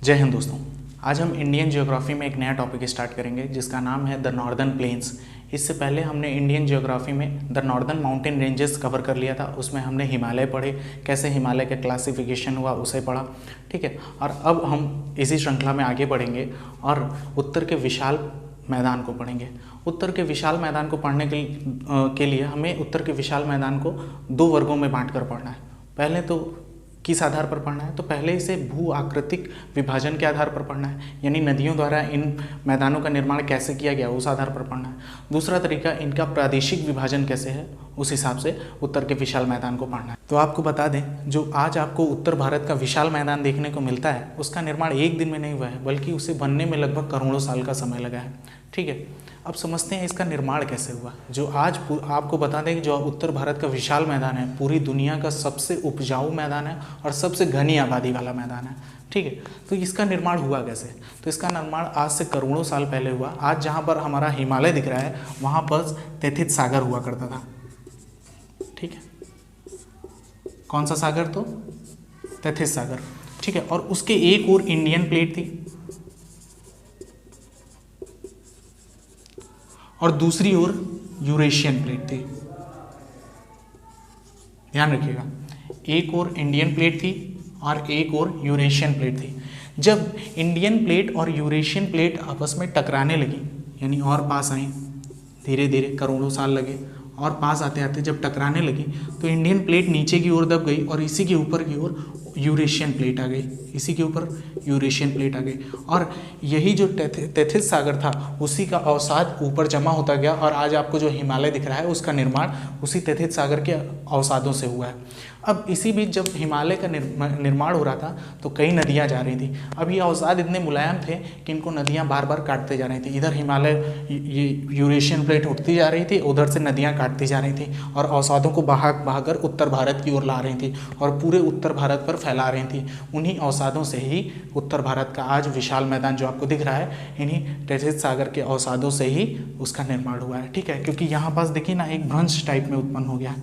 जय हिंद दोस्तों। आज हम इंडियन ज्योग्राफी में एक नया टॉपिक स्टार्ट करेंगे जिसका नाम है द नॉर्दर्न प्लेन्स। इससे पहले हमने इंडियन ज्योग्राफी में the northern mountain ranges cover कर लिया था। उसमें हमने हिमालय पढ़े, कैसे हिमालय का क्लासिफिकेशन हुआ उसे पढ़ा, ठीक है। और अब हम इसी श्रृंखला में आगे बढ़ेंगे और उत्तर के विशाल मैदान को पढ़ेंगे। उत्तर के विशाल मैदान को पढ़ने के लिए हमें उत्तर के विशाल मैदान को दो वर्गों में बांट कर पढ़ना है। पहले तो किस आधार पर पढ़ना है, तो पहले इसे भू आकृतिक विभाजन के आधार पर पढ़ना है, यानी नदियों द्वारा इन मैदानों का निर्माण कैसे किया गया उस आधार पर पढ़ना है। दूसरा तरीका, इनका प्रादेशिक विभाजन कैसे है उस हिसाब से उत्तर के विशाल मैदान को पढ़ना है। तो आपको बता दें, जो आज आपको उत्तर भारत का विशाल मैदान देखने को मिलता है उसका निर्माण एक दिन में नहीं हुआ है, बल्कि उसे बनने में लगभग करोड़ों साल का समय लगा है, ठीक है। अब समझते हैं इसका निर्माण कैसे हुआ। जो आज आपको बता दें कि जो उत्तर भारत का विशाल मैदान है पूरी दुनिया का सबसे उपजाऊ मैदान है और सबसे घनी आबादी वाला मैदान है, ठीक है। तो इसका निर्माण हुआ कैसे, तो इसका निर्माण आज से करोड़ों साल पहले हुआ। आज जहाँ पर हमारा हिमालय दिख रहा है वहाँ पर तैथित सागर हुआ करता था, ठीक है। कौन सा सागर, तो तैथित सागर, ठीक है। और उसके एक ओर इंडियन प्लेट थी और दूसरी ओर यूरेशियन प्लेट थी। ध्यान रखिएगा, एक ओर इंडियन प्लेट थी और एक ओर यूरेशियन प्लेट थी। जब इंडियन प्लेट और यूरेशियन प्लेट आपस में टकराने लगी, यानी और पास आई, धीरे धीरे करोड़ों साल लगे और पास आते आते जब टकराने लगी तो इंडियन प्लेट नीचे की ओर दब गई और इसी के ऊपर की ओर यूरेशियन प्लेट आ गई, इसी के ऊपर यूरेशियन प्लेट आ गई। और यही जो तैथित सागर था उसी का अवसाद ऊपर जमा होता गया और आज आपको जो हिमालय दिख रहा है उसका निर्माण उसी तैथित सागर के अवसादों से हुआ है। अब इसी बीच जब हिमालय का निर्माण हो रहा था तो कई नदियाँ जा रही थी। अब ये अवसाद इतने मुलायम थे कि इनको नदियाँ बार बार काटते जा रही थी। इधर हिमालय ये यूरेशियन प्लेट उठती जा रही थी, उधर से नदियाँ काटती जा रही थी और अवसादों को बहाकर उत्तर भारत की ओर ला रही थी और पूरे उत्तर भारत पर फैला रही थी। उन्हीं अवसादों से ही उत्तर भारत का आज विशाल मैदान जो आपको दिख रहा है, इन्हीं तैथित सागर के अवसादों से ही उसका निर्माण हुआ है, ठीक है। क्योंकि यहाँ पास देखिए ना, एक भ्रंश टाइप में उत्पन्न हो गया,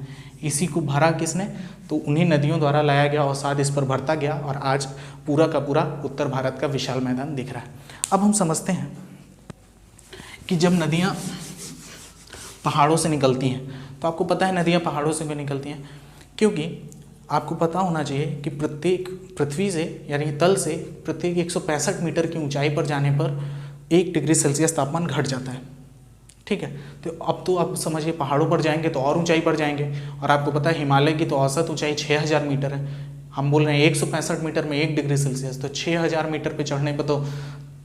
इसी को भरा किसने, तो उन्हीं नदियों द्वारा लाया गया अवसाद इस पर भरता गया और आज पूरा का पूरा उत्तर भारत का विशाल मैदान दिख रहा है। अब हम समझते हैं कि जब नदियाँ पहाड़ों से निकलती हैं, तो आपको पता है नदियाँ पहाड़ों से क्यों निकलती हैं, क्योंकि आपको पता होना चाहिए कि प्रत्येक पृथ्वी से यानी तल से प्रत्येक 165 मीटर की ऊंचाई पर जाने पर 1 डिग्री सेल्सियस तापमान घट जाता है, ठीक है। तो आप समझिए पहाड़ों पर जाएंगे तो और ऊंचाई पर जाएंगे और आपको पता है हिमालय की तो औसत ऊंचाई 6000 मीटर है। हम बोल रहे हैं 165 मीटर में 1 डिग्री सेल्सियस, तो 6000 मीटर पे चढ़ने पर तो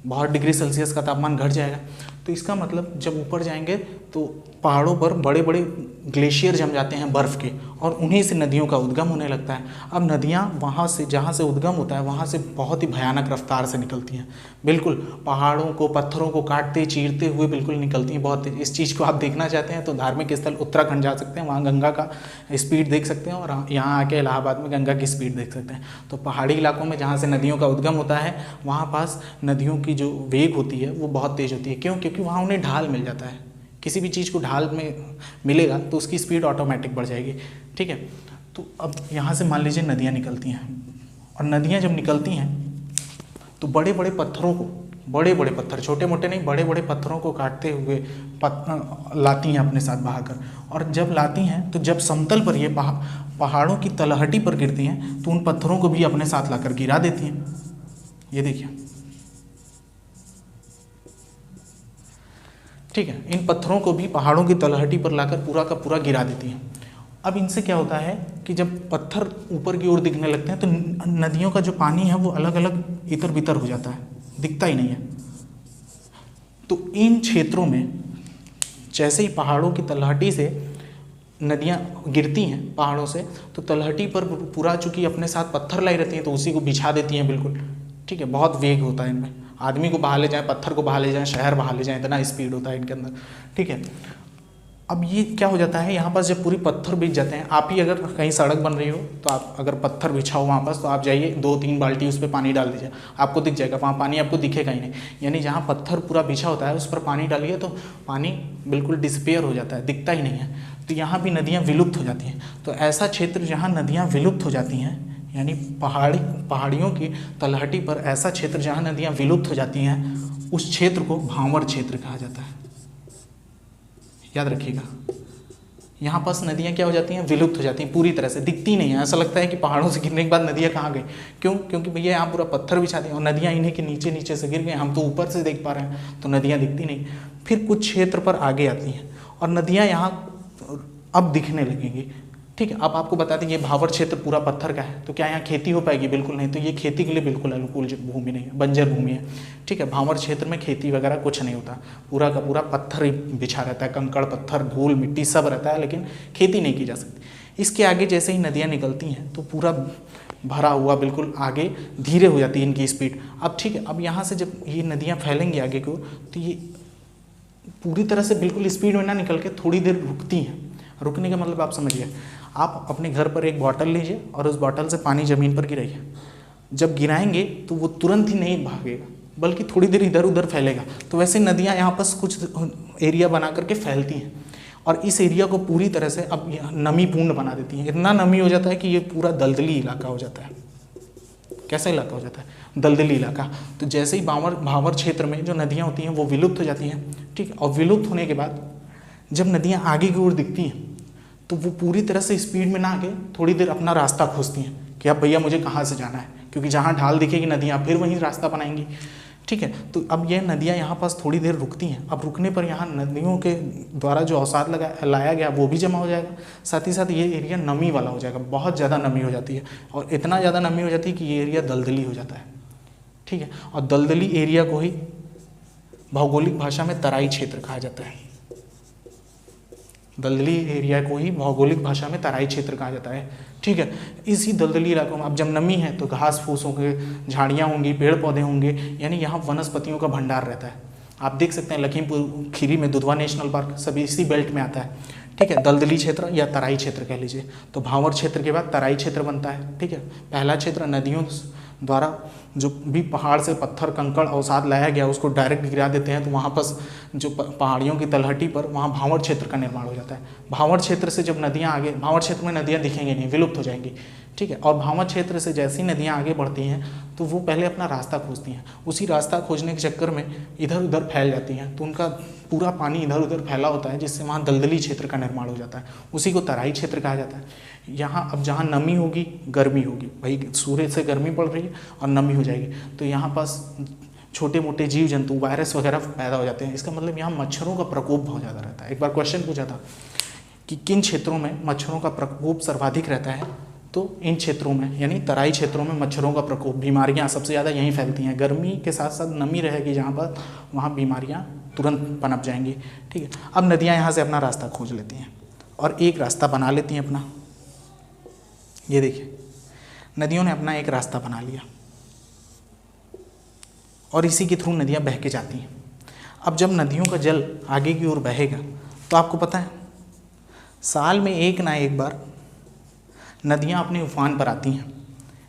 बहुत डिग्री सेल्सियस का तापमान घट जाएगा। तो इसका मतलब जब ऊपर जाएंगे तो पहाड़ों पर बड़े बड़े ग्लेशियर जम जाते हैं बर्फ़ के और उन्हीं से नदियों का उद्गम होने लगता है। अब नदियाँ वहाँ से जहाँ से उद्गम होता है वहाँ से बहुत ही भयानक रफ्तार से निकलती हैं, बिल्कुल पहाड़ों को पत्थरों को काटते चीरते हुए बिल्कुल निकलती हैं बहुत। इस चीज़ को आप देखना चाहते हैं तो धार्मिक स्थल उत्तराखंड जा सकते हैं, वहाँ गंगा का स्पीड देख सकते हैं और यहाँ आके इलाहाबाद में गंगा की स्पीड देख सकते हैं। तो पहाड़ी इलाकों में जहाँ से नदियों का उद्गम होता है वहाँ पास नदियों की जो वेग होती है वो बहुत तेज़ होती है। क्यों? क्योंकि वहाँ उन्हें ढाल मिल जाता है। किसी भी चीज़ को ढाल में मिलेगा तो उसकी स्पीड ऑटोमेटिक बढ़ जाएगी, ठीक है। तो अब यहाँ से मान लीजिए नदियाँ निकलती हैं और नदियाँ जब निकलती हैं तो बड़े बड़े पत्थरों को, बड़े बड़े पत्थर, छोटे मोटे नहीं, बड़े बड़े पत्थरों को काटते हुए लाती हैं अपने साथ बहाकर। और जब लाती हैं तो जब समतल पर ये पहाड़ों की तलहटी पर गिरती हैं तो उन पत्थरों को भी अपने साथ लाकर गिरा देती हैं। ये देखिए, ठीक है, इन पत्थरों को भी पहाड़ों की तलहटी पर लाकर पूरा का पूरा गिरा देती हैं। अब इनसे क्या होता है कि जब पत्थर ऊपर की ओर दिखने लगते हैं तो नदियों का जो पानी है वो अलग अलग इतर बितर हो जाता है, दिखता ही नहीं है। तो इन क्षेत्रों में जैसे ही पहाड़ों की तलहटी से नदियाँ गिरती हैं पहाड़ों से, तो तलहटी पर पूरा चूँकि अपने साथ पत्थर लाई रहती हैं तो उसी को बिछा देती हैं बिल्कुल, ठीक है। बहुत वेग होता है इनमें, आदमी को बहा ले जाएं, पत्थर को बहा ले जाएं, शहर बहा ले जाएं, इतना स्पीड होता है इनके अंदर, ठीक है। अब ये क्या हो जाता है, यहाँ पास जब पूरी पत्थर बिछ जाते हैं, आप ही अगर कहीं सड़क बन रही हो तो आप अगर पत्थर बिछाओ वहाँ पास तो आप जाइए 2-3 बाल्टी उस पर पानी डाल दीजिए, आपको दिख जाएगा, वहाँ पानी आपको दिखेगा ही नहीं। यानी जहाँ पत्थर पूरा बिछा होता है उस पर पानी डालिए तो पानी बिल्कुल डिस्पेयर हो जाता है, दिखता ही नहीं है। तो यहाँ भी नदियाँ विलुप्त हो जाती हैं। तो ऐसा क्षेत्र जहाँ नदियाँ विलुप्त हो जाती हैं यानी पहाड़ियों की तलहटी पर ऐसा क्षेत्र जहाँ नदियाँ विलुप्त हो जाती हैं, उस क्षेत्र को भांवर क्षेत्र कहा जाता है। याद रखिएगा, यहाँ पास नदियाँ क्या हो जाती हैं, विलुप्त हो जाती हैं, पूरी तरह से दिखती नहीं है। ऐसा लगता है कि पहाड़ों से गिरने के बाद नदियाँ कहाँ गई। क्यों? क्योंकि भैया यहाँ पूरा पत्थर बिछा दिए और नदियाँ इन्हीं के नीचे नीचे से गिर गए, हम तो ऊपर से देख पा रहे हैं, तो नदियाँ दिखती नहीं। फिर कुछ क्षेत्र पर आगे आती हैं और नदियाँ यहाँ अब दिखने लगेंगी। ठीक है, अब आपको बता दें ये भावर क्षेत्र पूरा पत्थर का है, तो क्या यहाँ खेती हो पाएगी? बिल्कुल नहीं। तो ये खेती के लिए बिल्कुल अनुकूल भूमि नहीं है, बंजर भूमि है। ठीक है, भावर क्षेत्र में खेती वगैरह कुछ नहीं होता, पूरा का पूरा पत्थर ही बिछा रहता है, कंकड़ पत्थर धूल मिट्टी सब रहता है, लेकिन खेती नहीं की जा सकती। इसके आगे जैसे ही नदियाँ निकलती हैं तो पूरा भरा हुआ बिल्कुल आगे धीरे हो जाती है इनकी स्पीड। अब ठीक है, अब यहाँ से जब ये नदियाँ फैलेंगी आगे को, तो ये पूरी तरह से बिल्कुल स्पीड में ना निकल के थोड़ी देर रुकती हैं। रुकने का मतलब आप समझिए, आप अपने घर पर एक बॉटल लीजिए और उस बॉटल से पानी ज़मीन पर गिराइए। जब गिराएंगे तो वो तुरंत ही नहीं भागेगा, बल्कि थोड़ी देर इधर उधर फैलेगा। तो वैसे नदियाँ यहाँ पर कुछ एरिया बना करके फैलती हैं और इस एरिया को पूरी तरह से अब नमी पूर्ण बना देती हैं। इतना नमी हो जाता है कि ये पूरा दलदली इलाका हो जाता है। कैसा इलाका हो जाता है? दलदली इलाका। तो जैसे ही भावर क्षेत्र में जो नदियाँ होती हैं वो विलुप्त हो जाती हैं। ठीक है, और विलुप्त होने के बाद जब नदियाँ आगे की ओर दिखती हैं तो वो पूरी तरह से स्पीड में ना आके थोड़ी देर अपना रास्ता खोजती हैं कि अब भैया मुझे कहाँ से जाना है, क्योंकि जहाँ ढाल दिखेगी नदियाँ फिर वहीं रास्ता बनाएंगी। ठीक है, तो अब ये नदियाँ यहाँ पास थोड़ी देर रुकती हैं। अब रुकने पर यहाँ नदियों के द्वारा जो अवसाद लाया गया वो भी जमा हो जाएगा, साथ ही साथ ये एरिया नमी वाला हो जाएगा। बहुत ज़्यादा नमी हो जाती है और इतना ज़्यादा नमी हो जाती है कि ये एरिया दलदली हो जाता है। ठीक है, और दलदली एरिया को ही भौगोलिक भाषा में तराई क्षेत्र कहा जाता है। दलदली एरिया को ही भौगोलिक भाषा में तराई क्षेत्र कहा जाता है। ठीक है, इसी दलदली इलाकों में अब जब नमी है तो घास फूस होंगे, झाड़ियाँ होंगी, पेड़ पौधे होंगे, यानी यहाँ वनस्पतियों का भंडार रहता है। आप देख सकते हैं लखीमपुर खीरी में दुधवा नेशनल पार्क सभी इसी बेल्ट में आता है। ठीक है, दलदली क्षेत्र या तराई क्षेत्र कह लीजिए। तो भांवर क्षेत्र के बाद तराई क्षेत्र बनता है। ठीक है, पहला क्षेत्र नदियों द्वारा जो भी पहाड़ से पत्थर कंकड़ अवसाद लाया गया उसको डायरेक्ट गिरा देते हैं, तो वहाँ पर जो पहाड़ियों की तलहटी पर वहाँ भांवर क्षेत्र का निर्माण हो जाता है। भांवर क्षेत्र से जब नदियाँ आगे, भांवर क्षेत्र में नदियाँ दिखेंगी नहीं, विलुप्त हो जाएंगी। ठीक है, और भांवर क्षेत्र से जैसी नदियाँ आगे बढ़ती हैं तो वो पहले अपना रास्ता खोजती हैं। उसी रास्ता खोजने के चक्कर में इधर उधर फैल जाती हैं, तो उनका पूरा पानी इधर उधर फैला होता है, जिससे वहाँ दलदली क्षेत्र का निर्माण हो जाता है। उसी को तराई क्षेत्र कहा जाता है। यहाँ अब जहाँ नमी होगी गर्मी होगी, भाई सूर्य से गर्मी पड़ रही है और नमी हो जाएगी, तो यहाँ पास छोटे मोटे जीव जंतु वायरस वगैरह पैदा हो जाते हैं। इसका मतलब यहाँ मच्छरों का प्रकोप बहुत ज़्यादा रहता है। एक बार क्वेश्चन पूछा था कि किन क्षेत्रों में मच्छरों का प्रकोप सर्वाधिक रहता है, तो इन क्षेत्रों में यानी तराई क्षेत्रों में मच्छरों का प्रकोप, बीमारियाँ सबसे ज़्यादा यहीं फैलती हैं। गर्मी के साथ साथ नमी रहेगी जहाँ पर, वहाँ बीमारियाँ तुरंत पनप जाएंगी। ठीक है, अब नदियाँ यहाँ से अपना रास्ता खोज लेती हैं और एक रास्ता बना लेती हैं अपना। ये देखिए, नदियों ने अपना एक रास्ता बना लिया और इसी के थ्रू नदियाँ बह के जाती हैं। अब जब नदियों का जल आगे की ओर बहेगा तो आपको पता है साल में एक ना एक बार नदियाँ अपने उफान पर आती हैं।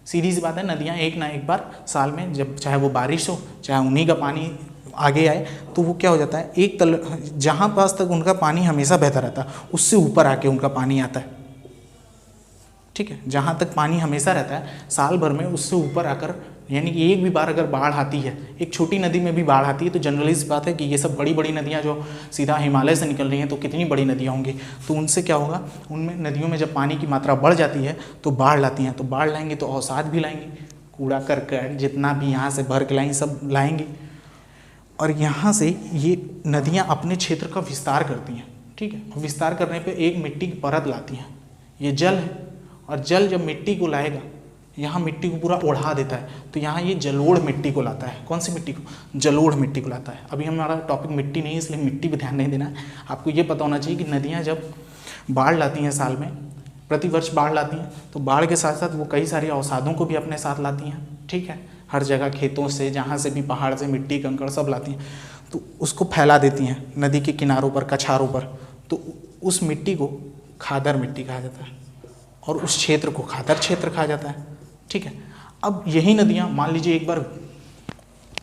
सीधी सी बात है, नदियाँ एक ना एक बार साल में, जब चाहे वो बारिश हो चाहे उन्हीं का पानी आगे आए, तो वो क्या हो जाता है, एक जहाँ पास तक उनका पानी हमेशा बहता रहता है उससे ऊपर आके उनका पानी आता है। ठीक है, जहाँ तक पानी हमेशा रहता है साल भर में उससे ऊपर आकर, यानी कि एक भी बार अगर बाढ़ आती है, एक छोटी नदी में भी बाढ़ आती है, तो जनरली इस बात है कि ये सब बड़ी बड़ी नदियाँ जो सीधा हिमालय से निकल रही हैं तो कितनी बड़ी नदियाँ होंगी, तो उनसे क्या होगा, उनमें नदियों में जब पानी की मात्रा बढ़ जाती है तो बाढ़ लाती हैं। तो बाढ़ लाएंगी तो अवसाद भी लाएंगी, कूड़ा करकट जितना भी यहाँ से भर के लाएंगी सब लाएंगी, और यहाँ से ये नदियाँ अपने क्षेत्र का विस्तार करती हैं। ठीक है, विस्तार करने पर एक मिट्टी की परत लाती हैं, ये जल है, और जल जब मिट्टी को लाएगा यहाँ मिट्टी को पूरा ओढ़ा देता है, तो यहाँ ये जलोढ़ मिट्टी को लाता है। कौन सी मिट्टी को? जलोढ़ मिट्टी को लाता है। अभी हमारा टॉपिक मिट्टी नहीं है, इसलिए मिट्टी पे ध्यान नहीं देना है। आपको ये पता होना चाहिए कि नदियाँ जब बाढ़ लाती हैं, साल में प्रतिवर्ष बाढ़ लाती हैं, तो बाढ़ के साथ साथ वो कई सारे अवसादों को भी अपने साथ लाती हैं। ठीक है, हर जगह खेतों से, जहाँ से भी पहाड़ से मिट्टी कंकड़ सब लाती हैं, तो उसको फैला देती हैं नदी के किनारों पर, कछारों पर। तो उस मिट्टी को खादर मिट्टी कहा जाता है और उस क्षेत्र को खादर क्षेत्र कहा जाता है। ठीक है, अब यही नदियाँ मान लीजिए एक बार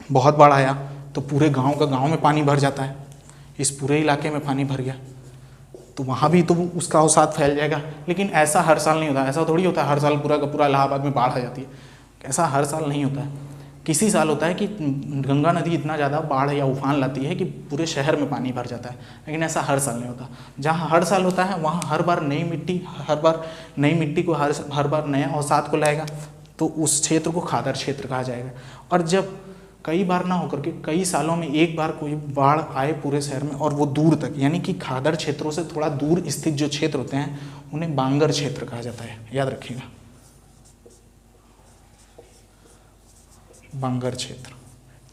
बहुत बाढ़ आया तो पूरे गांव का गांव में पानी भर जाता है, इस पूरे इलाके में पानी भर गया, तो वहाँ भी तो उसका अवसाद फैल जाएगा। लेकिन ऐसा हर साल नहीं होता, ऐसा थोड़ी होता है हर साल पूरा का पूरा इलाहाबाद में बाढ़ आ जाती है, ऐसा हर साल नहीं होता है। किसी साल होता है कि गंगा नदी इतना ज़्यादा बाढ़ या उफान लाती है कि पूरे शहर में पानी भर जाता है, लेकिन ऐसा हर साल नहीं होता। जहाँ हर साल होता है वहाँ हर बार नई मिट्टी को हर बार नए अवसाद को लाएगा, तो उस क्षेत्र को खादर क्षेत्र कहा जाएगा। और जब कई बार ना होकर के कई सालों में एक बार कोई बाढ़ आए पूरे शहर में और वो दूर तक, यानी कि खादर क्षेत्रों से थोड़ा दूर स्थित जो क्षेत्र होते हैं उन्हें बांगर क्षेत्र कहा जाता है, याद रखिएगा, बांगर क्षेत्र।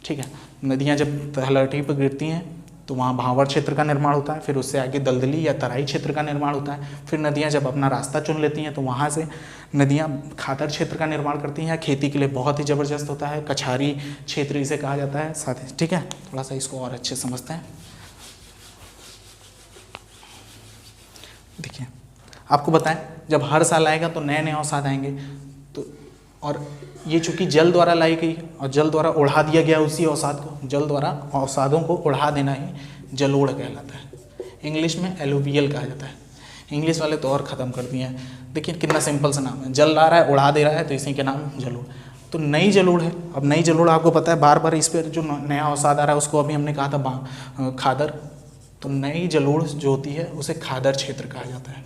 ठीक है, नदियाँ जब तलहटी पर गिरती हैं तो वहाँ भांवर क्षेत्र का निर्माण होता है, फिर उससे आगे दलदली या तराई क्षेत्र का निर्माण होता है। फिर नदियाँ जब अपना रास्ता चुन लेती हैं तो वहाँ से नदियाँ खादर क्षेत्र का निर्माण करती हैं। खेती के लिए बहुत ही ज़बरदस्त होता है, कछारी क्षेत्र इसे कहा जाता है साथ ही। ठीक है, थोड़ा सा इसको और अच्छे समझते हैं। देखिए, आपको बताएं जब हर साल आएगा तो नए नए अवसाद आएंगे, तो और ये चूँकि जल द्वारा लाई गई और जल द्वारा उड़ा दिया गया उसी अवसाद को, जल द्वारा अवसादों को उड़ा देना ही जलोढ़ कहलाता है। इंग्लिश में एलुवियल कहा जाता है। इंग्लिश वाले तो और ख़त्म कर दिए हैं। देखिए कितना सिंपल सा नाम है, जल आ रहा है उड़ा दे रहा है, तो इसी के नाम जलोढ़। तो नई जलोढ़ है। अब नई जलोढ़ आपको पता है बार बार इस पर जो नया अवसाद आ रहा है उसको अभी हमने कहा था खादर। तो नई जलोढ़ जो होती है उसे खादर क्षेत्र कहा जाता है।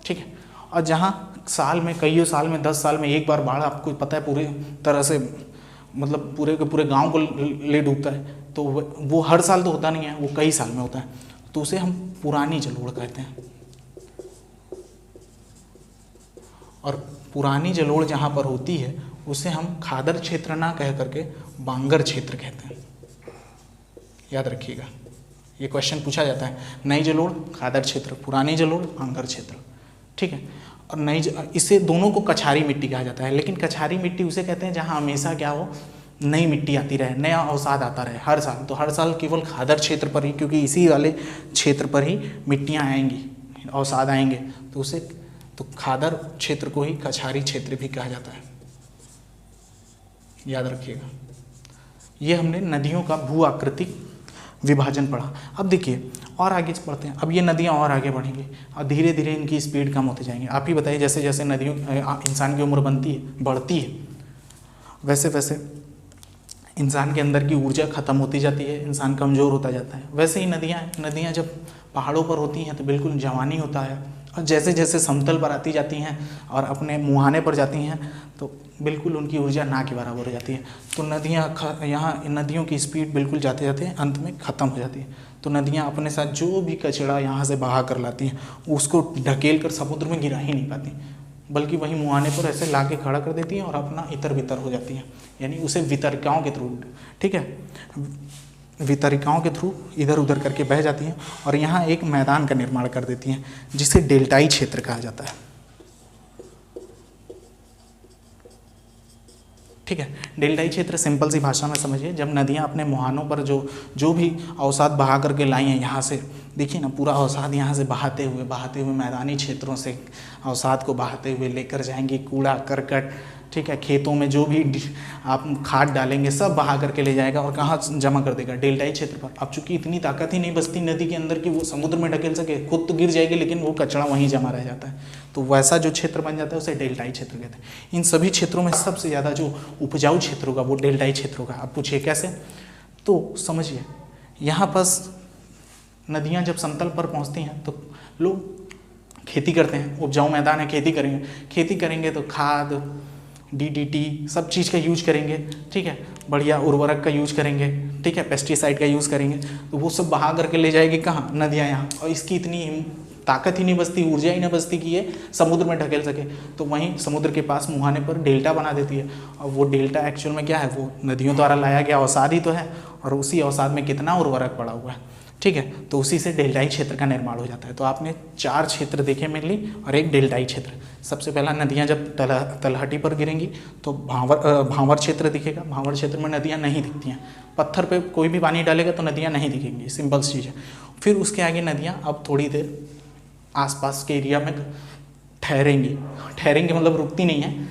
ठीक है, और जहाँ साल में कईयों साल में 10 साल में एक बार बाढ़ आपको पता है पूरे तरह से मतलब पूरे के पूरे गांव को ले डूबता है, तो वो हर साल तो होता नहीं है, वो कई साल में होता है, तो उसे हम पुरानी जलोढ़ कहते हैं। और पुरानी जलोढ़ जहाँ पर होती है उसे हम खादर क्षेत्र ना कह करके बांगर क्षेत्र कहते हैं, याद रखिएगा। ये क्वेश्चन पूछा जाता है, नई जलोढ़ खादर क्षेत्र, पुरानी जलोढ़ बांगर क्षेत्र। ठीक है, और इसे दोनों को कछारी मिट्टी कहा जाता है। लेकिन कछारी मिट्टी उसे कहते हैं जहाँ हमेशा क्या हो, नई मिट्टी आती रहे, नया अवसाद आता रहे हर साल। तो हर साल केवल खादर क्षेत्र पर ही, क्योंकि इसी वाले क्षेत्र पर ही मिट्टियाँ आएंगी, अवसाद आएंगे, तो उसे तो खादर क्षेत्र को ही कछारी क्षेत्र भी कहा जाता है, याद रखिएगा। ये हमने नदियों का भू आकृतिक विभाजन पढ़ा। अब देखिए और आगे पढ़ते हैं। अब ये नदियाँ और आगे बढ़ेंगी और धीरे धीरे इनकी स्पीड कम होती जाएंगी। आप ही बताइए, जैसे जैसे नदियों इंसान की उम्र बढ़ती है वैसे वैसे इंसान के अंदर की ऊर्जा खत्म होती जाती है, इंसान कमज़ोर होता जाता है। वैसे ही नदियाँ जब पहाड़ों पर होती हैं तो बिल्कुल जवानी होता है, और जैसे जैसे समतल पर आती जाती हैं और अपने मुहाने पर जाती हैं तो बिल्कुल उनकी ऊर्जा ना के बराबर हो जाती है। तो नदियों की स्पीड बिल्कुल जाते जाते अंत में ख़त्म हो जाती है। तो नदियाँ अपने साथ जो भी कचरा यहाँ से बहा कर लाती हैं उसको ढकेल कर समुद्र में गिरा ही नहीं पाती, बल्कि वहीं मुहाने पर ऐसे ला के खड़ा कर देती हैं और अपना इतर बितर हो जाती हैं, यानी उसे वितरिकाओं के थ्रू, ठीक है, वितरिकाओं के थ्रू इधर उधर करके बह जाती हैं और यहाँ एक मैदान का निर्माण कर देती हैं जिसे डेल्टाई क्षेत्र कहा जाता है। ठीक है, डेल्टाई क्षेत्र सिंपल सी भाषा में समझिए, जब नदियाँ अपने मुहानों पर जो भी अवसाद बहा करके लाई हैं, यहाँ से देखिए ना, पूरा अवसाद यहाँ से बहाते हुए मैदानी क्षेत्रों से अवसाद को बहाते हुए लेकर जाएंगी, कूड़ा करकट, ठीक है, खेतों में जो भी आप खाद डालेंगे सब बहा करके ले जाएगा और कहाँ जमा कर देगा, डेल्टाई क्षेत्र पर। अब चूंकि इतनी ताकत ही नहीं बचती नदी के अंदर कि वो समुद्र में ढकेल सके, खुद तो गिर जाएगी लेकिन वो कचरा वहीं जमा रह जाता है, तो वैसा जो क्षेत्र बन जाता है उसे डेल्टाई क्षेत्र कहते हैं। इन सभी क्षेत्रों में सबसे ज़्यादा जो उपजाऊ क्षेत्र होगा वो डेल्टाई क्षेत्र होगा। आप पूछिए कैसे, तो समझिए, यहाँ पास नदियाँ जब समतल पर पहुँचती हैं तो लोग खेती करते हैं, उपजाऊ मैदान है, खेती करेंगे तो खाद DDT सब चीज़ का यूज करेंगे, ठीक है, बढ़िया उर्वरक का यूज करेंगे, ठीक है, पेस्टिसाइड का यूज़ करेंगे, तो वो सब बहा करके ले जाएगी कहाँ, नदियाँ यहाँ, और इसकी इतनी ताकत ही नहीं बचती, ऊर्जा ही नहीं बचती कि ये समुद्र में ढकेल सके, तो वहीं समुद्र के पास मुहाने पर डेल्टा बना देती है। और वो डेल्टा एक्चुअल में क्या है, वो नदियों द्वारा लाया गया अवसाद ही तो है, और उसी अवसाद में कितना उर्वरक पड़ा हुआ है, ठीक है, तो उसी से डेल्टाई क्षेत्र का निर्माण हो जाता है। तो आपने 4 क्षेत्र देखे मेनली और एक डेल्टाई क्षेत्र। सबसे पहला नदियाँ जब तलहटी पर गिरेंगी तो भांवर क्षेत्र दिखेगा। भांवर क्षेत्र में नदियाँ नहीं दिखती हैं, पत्थर पे कोई भी पानी डालेगा तो नदियाँ नहीं दिखेंगी, सिंपल चीज़ है। फिर उसके आगे नदियाँ अब थोड़ी देर आसपास के एरिया में ठहरेंगी मतलब रुकती नहीं है,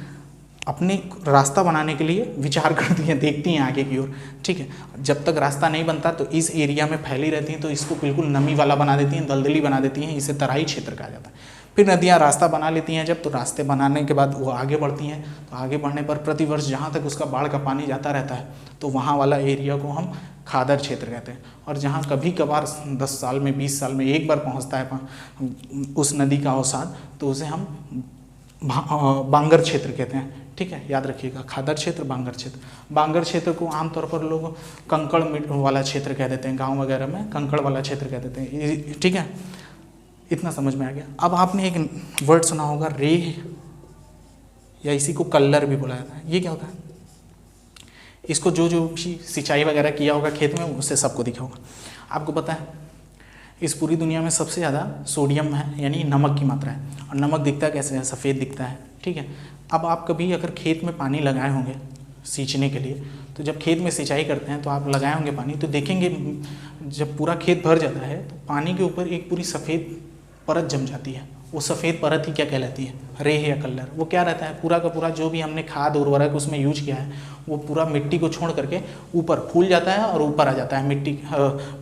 अपने रास्ता बनाने के लिए विचार करती हैं, देखती हैं आगे की ओर, ठीक है। जब तक रास्ता नहीं बनता तो इस एरिया में फैली रहती हैं, तो इसको बिल्कुल नमी वाला बना देती हैं, दलदली बना देती हैं, इसे तराई क्षेत्र कहा जाता है। फिर नदियाँ रास्ता बना लेती हैं जब, तो रास्ते बनाने के बाद वो आगे बढ़ती हैं, तो आगे बढ़ने पर प्रतिवर्ष जहाँ तक उसका बाढ़ का पानी जाता रहता है, तो वहाँ वाला एरिया को हम खादर क्षेत्र कहते हैं। और जहाँ कभी कभार 10 साल में 20 साल में एक बार पहुँचता है उस नदी का अवसाद, तो उसे हम बांगर क्षेत्र कहते हैं, ठीक है, याद रखिएगा, खादर क्षेत्र, बांगर क्षेत्र। बांगर क्षेत्र को आमतौर पर लोग कंकड़ वाला क्षेत्र कह देते हैं, गांव वगैरह में कंकड़ वाला क्षेत्र कह देते हैं, ठीक है। इतना समझ में आ गया। अब आपने एक वर्ड सुना होगा रेह, या इसी को कल्लर भी बोला जाता है। ये क्या होता है? इसको जो जो सिंचाई वगैरह किया होगा खेत में, उससे सबको दिखा होगा। आपको पता है इस पूरी दुनिया में सबसे ज़्यादा सोडियम है, यानी नमक की मात्रा है। और नमक दिखता कैसे है? सफ़ेद दिखता है, ठीक है। अब आप कभी अगर खेत में पानी लगाए होंगे सींचने के लिए, तो जब खेत में सिंचाई करते हैं तो आप लगाए होंगे पानी, तो देखेंगे जब पूरा खेत भर जाता है तो पानी के ऊपर एक पूरी सफ़ेद परत जम जाती है। वो सफ़ेद परत ही क्या कहलाती है? रेह या कलर। वो क्या रहता है? पूरा का पूरा जो भी हमने खाद उर्वरक उसमें यूज किया है, वो पूरा मिट्टी को छोड़ करके ऊपर फूल जाता है और ऊपर आ जाता है, मिट्टी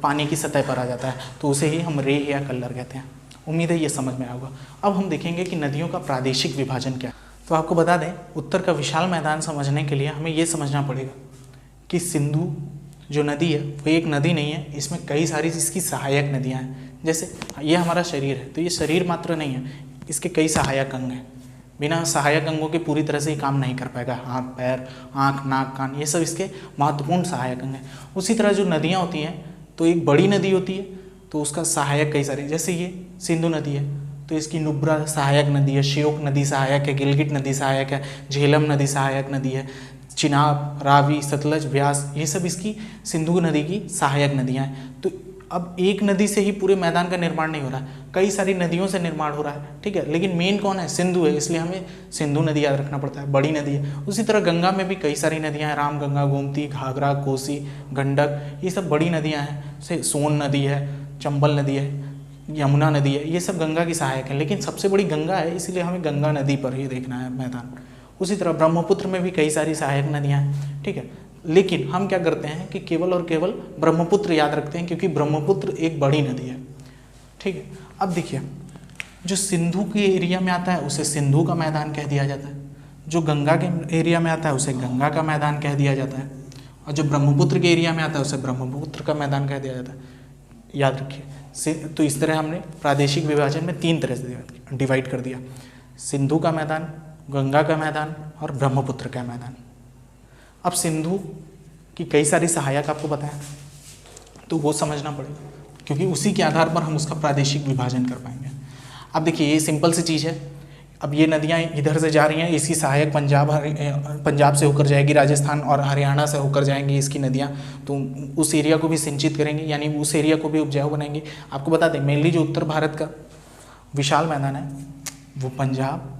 पानी की सतह पर आ जाता है, तो उसे ही हम रेह या कलर कहते हैं। उम्मीद है ये समझ में आया होगा। अब हम देखेंगे कि नदियों का प्रादेशिक विभाजन क्या है। तो आपको बता दें, उत्तर का विशाल मैदान समझने के लिए हमें ये समझना पड़ेगा कि सिंधु जो नदी है वो एक नदी नहीं है, इसमें कई सारी इसकी सहायक नदियाँ हैं। जैसे ये हमारा शरीर है, तो ये शरीर मात्र नहीं है, इसके कई सहायक अंग हैं। बिना सहायक अंगों के पूरी तरह से ये काम नहीं कर पाएगा। हाथ, पैर, आँख, नाक, कान, ये सब इसके महत्वपूर्ण सहायक अंग हैं। उसी तरह जो नदियाँ होती हैं, तो एक बड़ी नदी होती है तो उसका सहायक कई सारे, जैसे ये सिंधु नदी है तो इसकी नुब्रा सहायक नदी है, श्योक नदी सहायक है, गिलगित नदी सहायक है, झेलम नदी सहायक नदी है, चिनाब, रावी, सतलज, व्यास, ये सब इसकी सिंधु नदी की सहायक नदियाँ हैं। तो अब एक नदी से ही पूरे मैदान का निर्माण नहीं हो रहा है, कई सारी नदियों से निर्माण हो रहा है, ठीक है। लेकिन मेन कौन है? सिंधु है, इसलिए हमें सिंधु नदी याद रखना पड़ता है, बड़ी नदी है। उसी तरह गंगा में भी कई सारी नदियाँ हैं, राम गंगा, गोमती, घाघरा, कोसी, गंडक, ये सब बड़ी नदियाँ हैं। से सोन नदी है, चंबल नदी है, यमुना नदी है, ये सब गंगा की सहायक है। लेकिन सबसे बड़ी गंगा है, इसलिए हमें गंगा नदी पर ही देखना है मैदान। उसी तरह ब्रह्मपुत्र में भी कई सारी सहायक नदियाँ हैं, ठीक है। लेकिन हम क्या करते हैं कि केवल और केवल ब्रह्मपुत्र याद रखते हैं, क्योंकि ब्रह्मपुत्र एक बड़ी नदी है, ठीक है। अब देखिए, जो सिंधु के एरिया में आता है उसे सिंधु का मैदान कह दिया जाता है, जो गंगा के एरिया में आता है उसे गंगा का मैदान कह दिया जाता है, और जो ब्रह्मपुत्र के एरिया में आता है उसे ब्रह्मपुत्र का मैदान कह दिया जाता है। याद रखिए। तो इस तरह हमने प्रादेशिक विभाजन में 3 तरह से डिवाइड कर दिया: सिंधु का मैदान, गंगा का मैदान और ब्रह्मपुत्र का मैदान। अब सिंधु की कई सारी सहायक आपको पता है, तो वो समझना पड़ेगा, क्योंकि उसी के आधार पर हम उसका प्रादेशिक विभाजन कर पाएंगे। अब देखिए, ये सिंपल सी चीज़ है। अब ये नदियाँ इधर से जा रही हैं, इसकी सहायक पंजाब से होकर जाएगी, राजस्थान और हरियाणा से होकर जाएंगी इसकी नदियाँ, तो उस एरिया को भी सिंचित करेंगे, यानी उस एरिया को भी उपजाऊ बनाएंगे। आपको बता दें, मेनली जो उत्तर भारत का विशाल मैदान है वो पंजाब,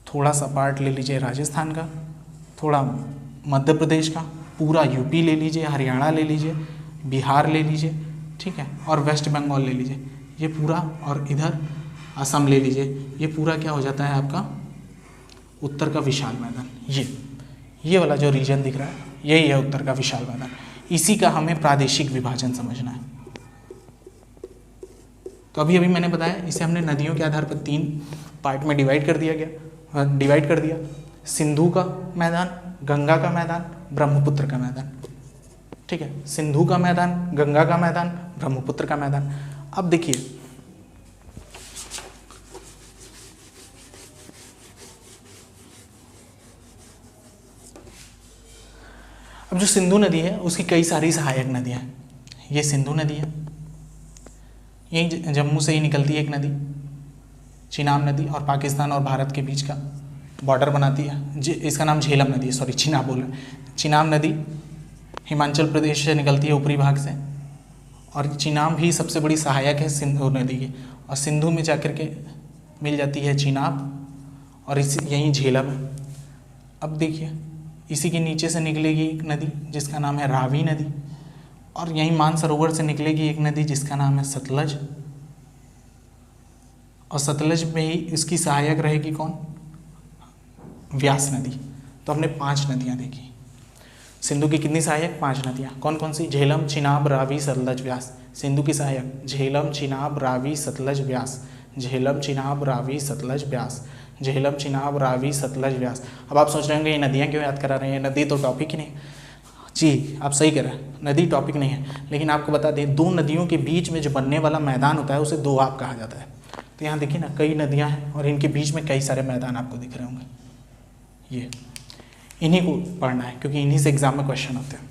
थोड़ा सा पार्ट ले लीजिए राजस्थान का, थोड़ा मध्य प्रदेश का, पूरा यूपी ले लीजिए, हरियाणा ले लीजिए, बिहार ले लीजिए, ठीक है, और वेस्ट बंगाल ले लीजिए, ये पूरा, और इधर असम ले लीजिए, ये पूरा क्या हो जाता है आपका उत्तर का विशाल मैदान। ये वाला जो रीजन दिख रहा है यही है उत्तर का विशाल मैदान। इसी का हमें प्रादेशिक विभाजन समझना है। तो अभी मैंने बताया, इसे हमने नदियों के आधार पर 3 पार्ट में डिवाइड कर दिया। सिंधु का मैदान, गंगा का मैदान, ब्रह्मपुत्र का मैदान, ठीक है। सिंधु का मैदान, गंगा का मैदान, ब्रह्मपुत्र का मैदान। अब देखिए, अब जो सिंधु नदी है उसकी कई सारी सहायक नदियाँ हैं। ये सिंधु नदी है, यही जम्मू से ही निकलती है एक नदी, चिनाब नदी, और पाकिस्तान और भारत के बीच का बॉर्डर बनाती है। इसका नाम झेलम नदी है, सॉरी चिनाब बोल रहे हैं। चिनाब नदी हिमाचल प्रदेश से निकलती है ऊपरी भाग से, और चिनाब भी सबसे बड़ी सहायक है सिंधु नदी की, और सिंधु में जाकर के मिल जाती है चिनाब, और यहीं झेलम है। अब देखिए, इसी के नीचे से निकलेगी एक नदी जिसका नाम है रावी नदी, और यहीं मानसरोवर से निकलेगी एक नदी जिसका नाम है सतलज, और सतलज में ही इसकी सहायक रहेगी कौन? व्यास नदी। तो हमने 5 नदियाँ देखी। सिंधु की कितनी सहायक? 5 नदियाँ। कौन कौन सी? झेलम, चिनाब, रावी, सतलज, व्यास। सिंधु की सहायक झेलम, चिनाब, रावी, सतलज, व्यास। झेलम, चिनाब, रावी, सतलज, व्यास। झेलम, चिनाब, रावी, सतलज, व्यास। अब आप सोच रहे होंगे ये नदियाँ क्यों याद करा रहे हैं, नदी तो टॉपिक ही नहीं। जी आप सही कह रहे हैं, नदी टॉपिक नहीं है, लेकिन आपको बता दें 2 नदियों के बीच में जो बनने वाला मैदान होता है उसे दोआब कहा जाता है। तो यहाँ देखिए ना, कई नदियाँ हैं और इनके बीच में कई सारे मैदान आपको दिख रहे होंगे। ये इन्हीं को पढ़ना है क्योंकि इन्हीं से एग्जाम में क्वेश्चन होते हैं।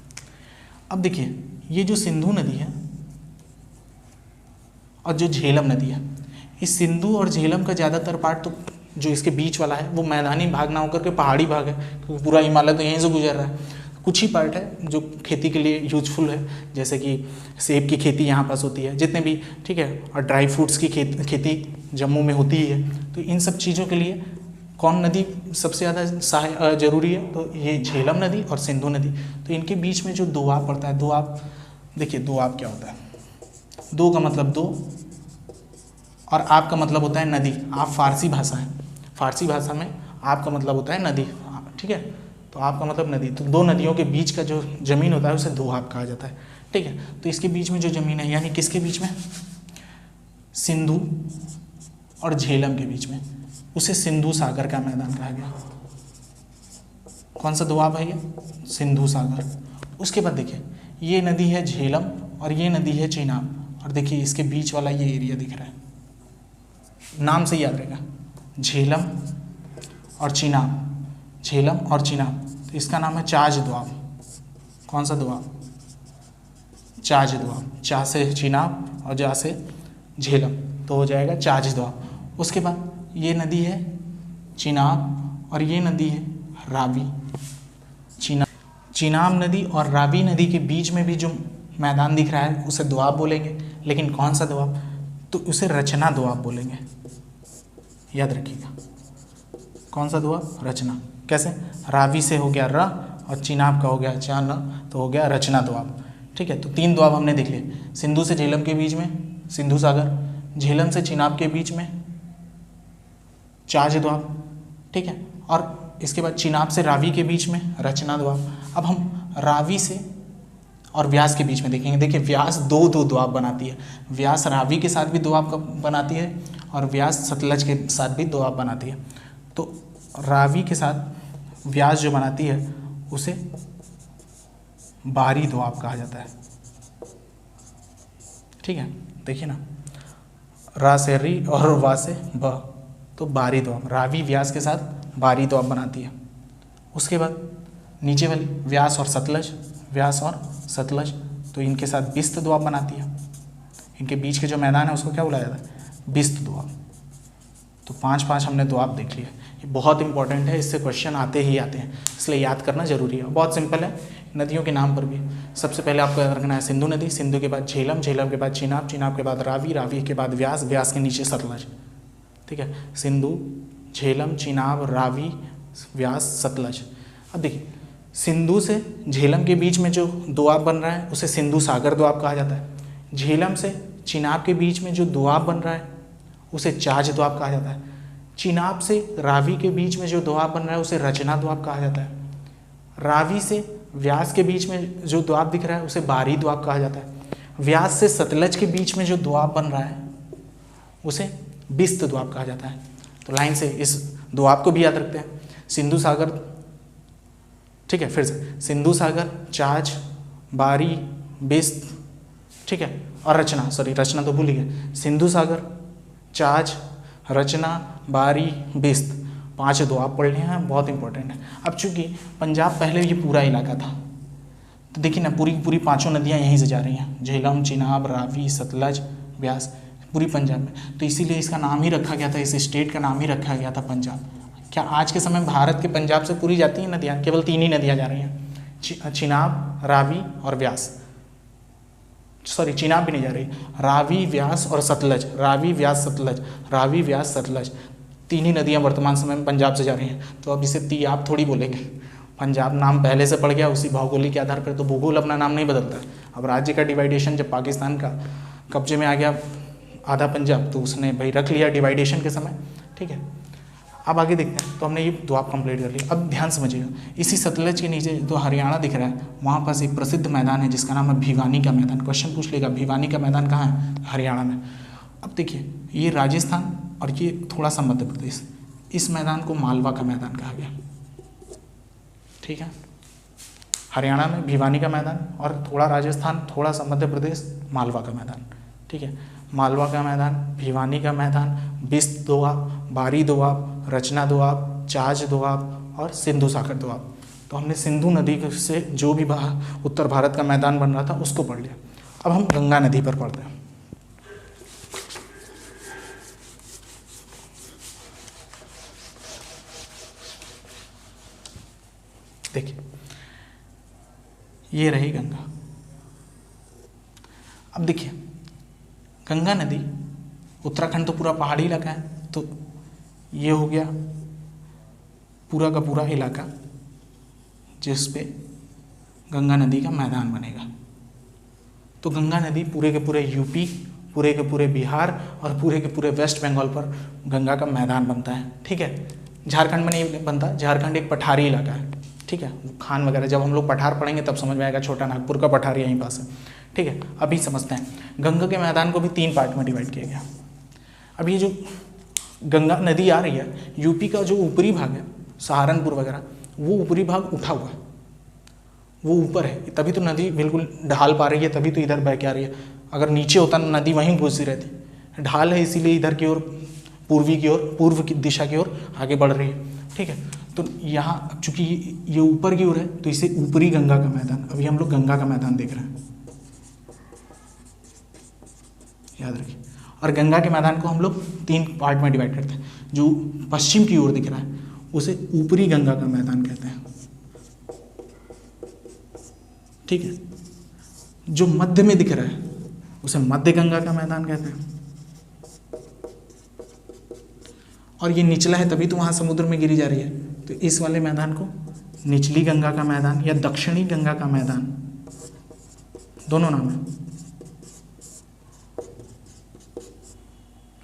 अब देखिए ये जो सिंधु नदी है और जो झेलम नदी है, इस सिंधु और झेलम का ज़्यादातर पार्ट तो जो इसके बीच वाला है वो मैदानी भाग ना होकर के पहाड़ी भाग है, क्योंकि पूरा हिमालय तो यहीं से गुजर रहा है। कुछ ही पार्ट है जो खेती के लिए यूजफुल है, जैसे कि सेब की खेती यहाँ पास होती है, जितने भी, ठीक है, और ड्राई फ्रूट्स की खेती जम्मू में होती है। तो इन सब चीज़ों के लिए कौन नदी सबसे ज़्यादा जरूरी है? तो ये झेलम नदी और सिंधु नदी। तो इनके बीच में जो दोआब पड़ता है, दोआब देखिए दोआब क्या होता है? दो का मतलब दो और आप का मतलब होता है नदी। आप फारसी भाषा है, फारसी भाषा में आपका मतलब होता है नदी, ठीक है। तो आपका मतलब नदी, तो 2 नदियों के बीच का जो ज़मीन होता है उसे दोआब कहा जाता है, ठीक है। तो इसके बीच में जो ज़मीन है, यानी किसके बीच में? सिंधु और झेलम के बीच में, उसे सिंधु सागर का मैदान कहा गया। कौन सा दोआब है ये? सिंधु सागर। उसके बाद देखिए ये नदी है झेलम और ये नदी है चिनाब, और देखिए इसके बीच वाला ये एरिया दिख रहा है, नाम से याद रहेगा, झेलम और चिनाब, झेलम और चिनाब। तो इसका नाम है चाज दोआब। कौन सा दोआब? चाज दोआब। चा से चिनाब और जा से झेलम, तो हो जाएगा चाज दोआब। उसके बाद ये नदी है चिनाब और ये नदी है रावी। चिनाब नदी और रावी नदी के बीच में भी जो मैदान दिख रहा है उसे दोआब बोलेंगे, लेकिन कौन सा दोआब? तो उसे रचना दोआब बोलेंगे, याद रखिएगा। कौन सा दोआब? रचना। कैसे? रावी से हो गया र और चिनाब का हो गया चा न, तो हो गया रचना दोआब, ठीक है। तो 3 दोआब हमने देख लिए। सिंधु से झेलम के बीच में सिंधु सागर, झेलम से चिनाब के बीच में चाज दोआब, ठीक है, और इसके बाद चिनाब से रावी के बीच में रचना दोआब। अब हम रावी से और व्यास के बीच में देखेंगे। देखिए व्यास 2 दोआब बनाती है, व्यास रावी के साथ भी दोआब बनाती है और व्यास सतलज के साथ भी दोआब बनाती है। तो रावी के साथ व्यास जो बनाती है उसे बारी दोआब कहा जाता है, ठीक है। देखिए ना, रा से री और वा से ब, तो बारी दोआब, रावी व्यास के साथ बारी दोआब बनाती है। उसके बाद नीचे वाली व्यास और सतलज, व्यास और सतलज, तो इनके साथ बिस्त दोआब बनाती है। इनके बीच के जो मैदान है उसको क्या बुलाया जाता है? बिस्त दोआब। तो 5 हमने दोआब देख लिया। ये बहुत इंपॉर्टेंट है, इससे क्वेश्चन आते ही आते हैं, इसलिए याद करना जरूरी है। बहुत सिंपल है, नदियों के नाम पर भी सबसे पहले आपको याद रखना है सिंधु नदी, सिंधु के बाद झेलम, झेलम के बाद चिनाब, चिनाब के बाद रावी, रावी के बाद व्यास, व्यास के नीचे सतलज, ठीक है। सिंधु, झेलम, चिनाब, रावी, व्यास, सतलज। अब देखिए सिंधु से झेलम के बीच में जो दोआब बन रहा है उसे सिंधु सागर दोआब कहा जाता है। झेलम से चिनाब के बीच में जो दोआब बन रहा है उसे चाज दोआब कहा जाता है। चिनाब से रावी के बीच में जो दोआब बन रहा है उसे रचना दोआब कहा जाता है। रावी से व्यास के बीच में जो दोआब दिख रहा है उसे बारी दोआब कहा जाता है। व्यास से सतलज के बीच में जो दोआब बन रहा है उसे बिस्त दोआब कहा जाता है। तो लाइन से इस दोआब को भी याद रखते हैं। सिंधु सागर, ठीक है, फिर से सिंधु सागर, चाज, बारी, बिस्त, ठीक है, और रचना, सॉरी रचना तो भूल ही गए। सिंधु सागर, चाज, रचना, बारी, बिस्त, 5 दोआब पढ़ लिए हैं, बहुत इंपॉर्टेंट है। अब चूंकि पंजाब पहले ये पूरा इलाका था, तो देखिए ना पूरी 5 नदियाँ यहीं से जा रही हैं, झेलम, चिनाब, रावी, सतलज, व्यास, पूरी पंजाब में। तो इसीलिए इसका नाम ही रखा गया था, इस स्टेट का नाम ही रखा गया था पंजाब। क्या आज के समय भारत के पंजाब से पूरी जाती हैं नदियाँ? केवल 3 ही नदियाँ जा रही हैं, चिनाब, रावी और व्यास। सॉरी चिनाब भी नहीं जा रही, रावी, व्यास और सतलज, रावी, व्यास, सतलज, रावी, व्यास, सतलज, 3 ही नदियाँ वर्तमान समय में पंजाब से जा रही हैं। तो अब इसे आप थोड़ी बोलेंगे, पंजाब नाम पहले से पड़ गया उसी भौगोलिक के आधार पर, तो भूगोल अपना नाम नहीं बदलता है। अब राज्य का डिवाइडेशन जब पाकिस्तान का कब्जे में आ गया आधा पंजाब, तो उसने भाई रख लिया डिवाइडेशन के समय, ठीक है। अब आगे देखते हैं। तो हमने ये दोआब कंप्लीट कर लिया। अब ध्यान समझिएगा, इसी सतलज के नीचे जो हरियाणा दिख रहा है वहाँ पास एक प्रसिद्ध मैदान है जिसका नाम है भिवानी का मैदान। क्वेश्चन पूछ लेगा भिवानी का मैदान कहाँ है? हरियाणा में। अब देखिए ये राजस्थान और ये थोड़ा सा मध्य प्रदेश, इस मैदान को मालवा का मैदान कहा गया। ठीक है, हरियाणा में भिवानी का मैदान और थोड़ा राजस्थान, थोड़ा सा मध्य प्रदेश, मालवा का मैदान। ठीक है, मालवा का मैदान, भिवानी का मैदान, बिस्त दोआब, बारी दोआब, रचना दोआब, चाज दोआब और सिंधु सागर दोआब। तो हमने सिंधु नदी से जो भी उत्तर भारत का मैदान बन रहा था उसको पढ़ लिया। अब हम गंगा नदी पर पढ़ते हैं। देखिए ये रही गंगा। अब देखिए गंगा नदी, उत्तराखंड तो पूरा पहाड़ी इलाका है, तो ये हो गया पूरा का पूरा इलाका जिस पे गंगा नदी का मैदान बनेगा। तो गंगा नदी पूरे के पूरे यूपी, पूरे के पूरे बिहार और पूरे के पूरे वेस्ट बंगाल पर गंगा का मैदान बनता है। ठीक है, झारखंड में नहीं बनता, झारखंड एक पठारी इलाका है। ठीक है, खान वगैरह जब हम लोग पठार पढ़ेंगे तब समझ में आएगा, छोटा नागपुर का पठार यहीं पास है। ठीक है, अभी समझते हैं। गंगा के मैदान को भी 3 पार्ट में डिवाइड किया गया। अब ये जो गंगा नदी आ रही है, यूपी का जो ऊपरी भाग है, सहारनपुर वगैरह, वो ऊपरी भाग उठा हुआ है, वो ऊपर है, तभी तो नदी बिल्कुल ढाल पा रही है, तभी तो इधर बह के आ रही है। अगर नीचे होता नदी वहीं घुसी रहती, ढाल है इसीलिए इधर की ओर, पूर्वी की ओर, पूर्व की दिशा की ओर आगे बढ़ रही है। ठीक है, तो यहाँ चूंकि ये ऊपर की ओर है तो इसे ऊपरी गंगा का मैदान, अभी हम लोग गंगा का मैदान देख रहे हैं, याद रखिए। और गंगा के मैदान को हम लोग 3 पार्ट में डिवाइड करते हैं। जो पश्चिम की ओर दिख रहा है उसे ऊपरी गंगा का मैदान कहते हैं। ठीक है, जो मध्य में दिख रहा है उसे मध्य गंगा का मैदान कहते हैं। और ये निचला है तभी तो वहाँ समुद्र में गिरी जा रही है, तो इस वाले मैदान को निचली गंगा का मैदान या दक्षिणी गंगा का मैदान, दोनों नाम है,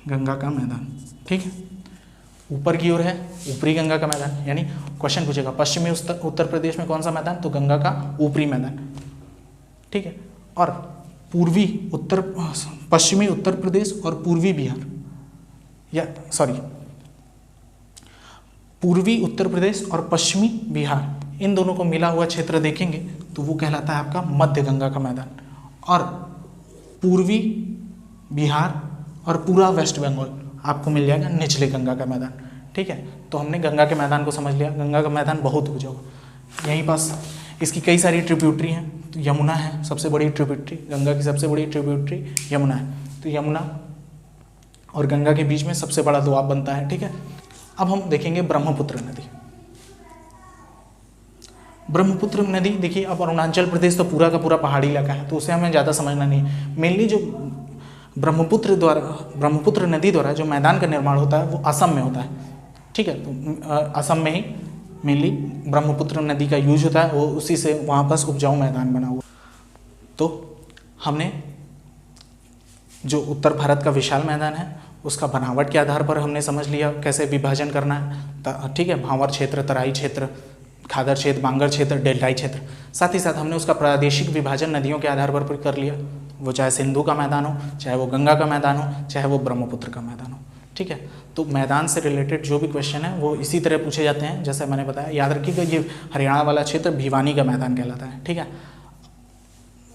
गंगा का मैदान। ठीक है, ऊपर की ओर है ऊपरी गंगा का मैदान, यानी क्वेश्चन पूछेगा पश्चिमी उत्तर प्रदेश में कौन सा मैदान, तो गंगा का ऊपरी मैदान। ठीक है, और पश्चिमी उत्तर प्रदेश और पूर्वी बिहार, या सॉरी पूर्वी उत्तर प्रदेश और पश्चिमी बिहार, इन दोनों को मिला हुआ क्षेत्र देखेंगे तो वो कहलाता है आपका मध्य गंगा का मैदान। और पूर्वी बिहार और पूरा वेस्ट बंगाल आपको मिल जाएगा निचले गंगा का मैदान। ठीक है, तो हमने गंगा के मैदान को समझ लिया। गंगा का मैदान बहुत उपजाऊ होगा, यहीं पास इसकी कई सारी ट्रिब्यूटरी हैं। तो यमुना है सबसे बड़ी ट्रिब्यूटरी, गंगा की सबसे बड़ी ट्रिब्यूटरी यमुना है। तो यमुना और गंगा के बीच में सबसे बड़ा दोआब बनता है। ठीक है, अब हम देखेंगे ब्रह्मपुत्र नदी। ब्रह्मपुत्र नदी देखिए, अब अरुणाचल प्रदेश तो पूरा का पूरा पहाड़ी इलाका है, तो उसे हमें ज़्यादा समझना नहीं है। मेनली जो ब्रह्मपुत्र नदी द्वारा जो मैदान का निर्माण होता है वो असम में होता है। ठीक है, तो असम में ही मेनली ब्रह्मपुत्र नदी का यूज होता है, वो उसी से वहाँ पास उपजाऊ मैदान बना हुआ। तो हमने जो उत्तर भारत का विशाल मैदान है उसका बनावट के आधार पर हमने समझ लिया कैसे विभाजन करना है। ठीक है, भांवर क्षेत्र, तराई क्षेत्र, खादर क्षेत्र, बांगर क्षेत्र, डेल्टाई क्षेत्र। साथ ही साथ हमने उसका प्रादेशिक विभाजन नदियों के आधार पर कर लिया, वो चाहे सिंधु का मैदान हो, चाहे वो गंगा का मैदान हो, चाहे वो ब्रह्मपुत्र का मैदान हो। ठीक है, तो मैदान से रिलेटेड जो भी क्वेश्चन है वो इसी तरह पूछे जाते हैं जैसे मैंने बताया। याद रखिएगा ये हरियाणा वाला क्षेत्र भिवानी का मैदान कहलाता है। ठीक है,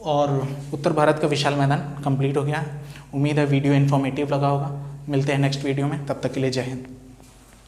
और उत्तर भारत का विशाल मैदान कंप्लीट हो गया है। उम्मीद है वीडियो इन्फॉर्मेटिव लगा होगा। मिलते हैं नेक्स्ट वीडियो में, तब तक के लिए जय हिंद।